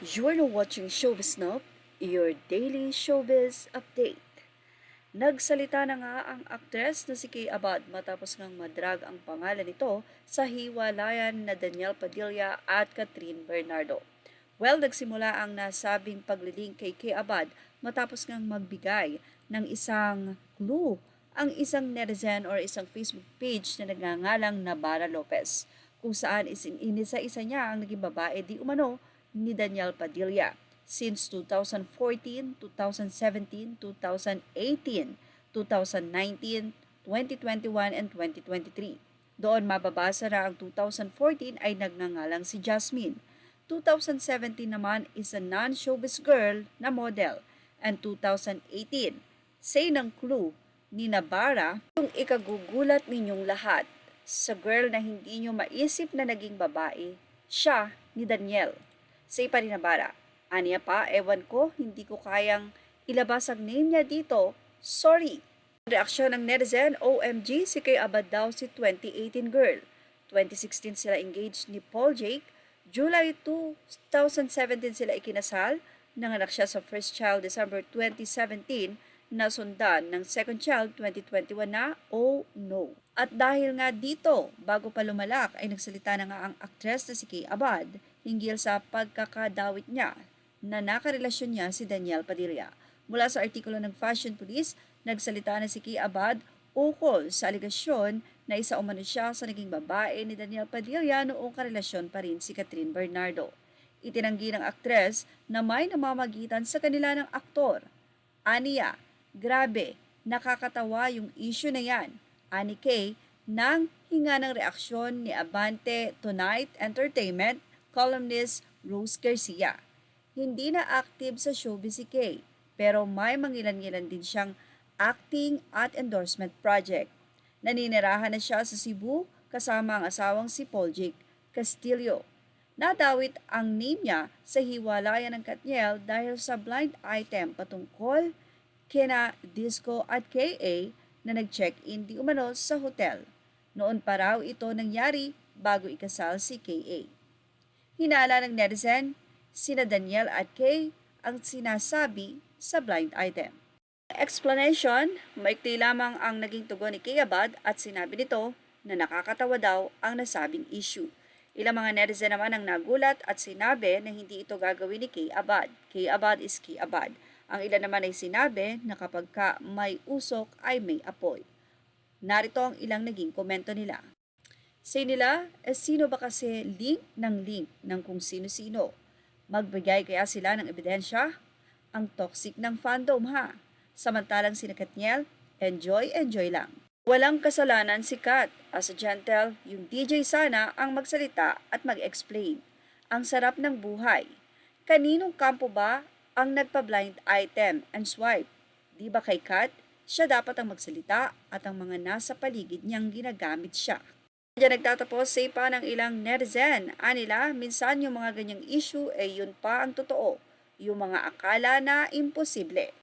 You're now watching Showbiz Snob, your daily showbiz update. Nagsalita na nga ang aktres na si Kay Abad matapos ngang madrag ang pangalan nito sa hiwalayan na Daniel Padilla at Catherine Bernardo. Well, nagsimula ang nasabing paglilink kay Kay Abad matapos ngang magbigay ng isang clue ang isang netizen or isang Facebook page na nagngangalang Nabara Lopez, kung saan inisa-isa niya ang naging babae di umano ni Daniel Padilla since 2014, 2017, 2018, 2019, 2021, and 2023. Doon mababasa na ang 2014 ay nagngangalang si Jasmine. 2017 naman is a non-showbiz girl na model. And 2018, say ng clue ni Nabara, yung ikagugulat ninyong lahat sa girl na hindi nyo maisip na naging babae, siya ni Daniel. Say pa rin Nabara, aniya pa, ewan ko, hindi ko kayang ilabas ang name niya dito, sorry. Reaksyon ng netizen, OMG, si Kay Abad daw si 2018 girl. 2016 sila engaged ni Paul Jake, July 2017 sila ikinasal, nanganak siya sa first child December 2017, nasundan ng second child 2021 na, oh no. At dahil nga dito, bago pa lumalak ay nagsalita na nga ang aktres na si Kay Abad hinggil sa pagkakadawit niya na nakarelasyon niya si Daniel Padilla. Mula sa artikulo ng Fashion Police, nagsalita na si Kay Abad ukol sa aligasyon na isa umano siya sa naging babae ni Daniel Padilla noong karelasyon pa rin si Catherine Bernardo. Itinanggi ng aktres na may namamagitan sa kanila ng aktor. Aniya, grabe, nakakatawa yung issue na yan. Ani Kay, nang hinga ng reaksyon ni Abante Tonight Entertainment columnist Rose Garcia. Hindi na active sa showbiz si Kay, pero may mangilan-ngilan din siyang acting at endorsement project. Naninirahan na siya sa Cebu kasama ang asawang si Paul Jake Castillo. Nadawit ang name niya sa hiwalayan ng Katniel dahil sa blind item patungkol kina Disco at KA na nag-check-in di umano sa hotel. Noon pa raw ito nangyari bago ikasal si KA. Hinala ng netizen, sina Daniel at Kay ang sinasabi sa blind item. Explanation, maikli lamang ang naging tugon ni Kay Abad at sinabi nito na nakakatawa daw ang nasabing issue. Ilang mga netizen naman ang nagulat at sinabi na hindi ito gagawin ni Kay Abad. Kay Abad is Kay Abad. Ang ilan naman ay sinabi na kapag may usok ay may apoy. Narito ang ilang naging komento nila. Say nila, sino ba kasi link ng kung sino-sino? Magbigay kaya sila ng ebidensya? Ang toxic ng fandom ha. Samantalang si Katniel, enjoy lang. Walang kasalanan si Kat. As a gentle, yung DJ sana ang magsalita at mag-explain. Ang sarap ng buhay. Kaninong kampo ba ang nagpa-blind item and swipe? Di ba kay Kat? Siya dapat ang magsalita at ang mga nasa paligid niyang ginagamit siya. Diyan nagtatapos say pa ng ilang netizen. Anila, minsan yung mga ganyang issue yun pa ang totoo. Yung mga akala na imposible.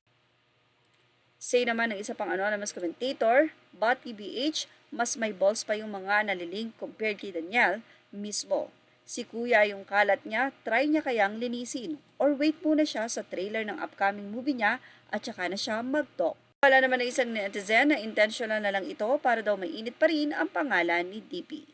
Say naman ng isa pang anonymous commentator, but TBH, mas may balls pa yung mga nalilink compared kay Daniel mismo. Si kuya yung kalat niya, try niya kayang linisin or wait muna siya sa trailer ng upcoming movie niya at saka na siya mag-talk. Wala naman ng isang netizen na intentional na lang ito para daw mainit pa rin ang pangalan ni DP.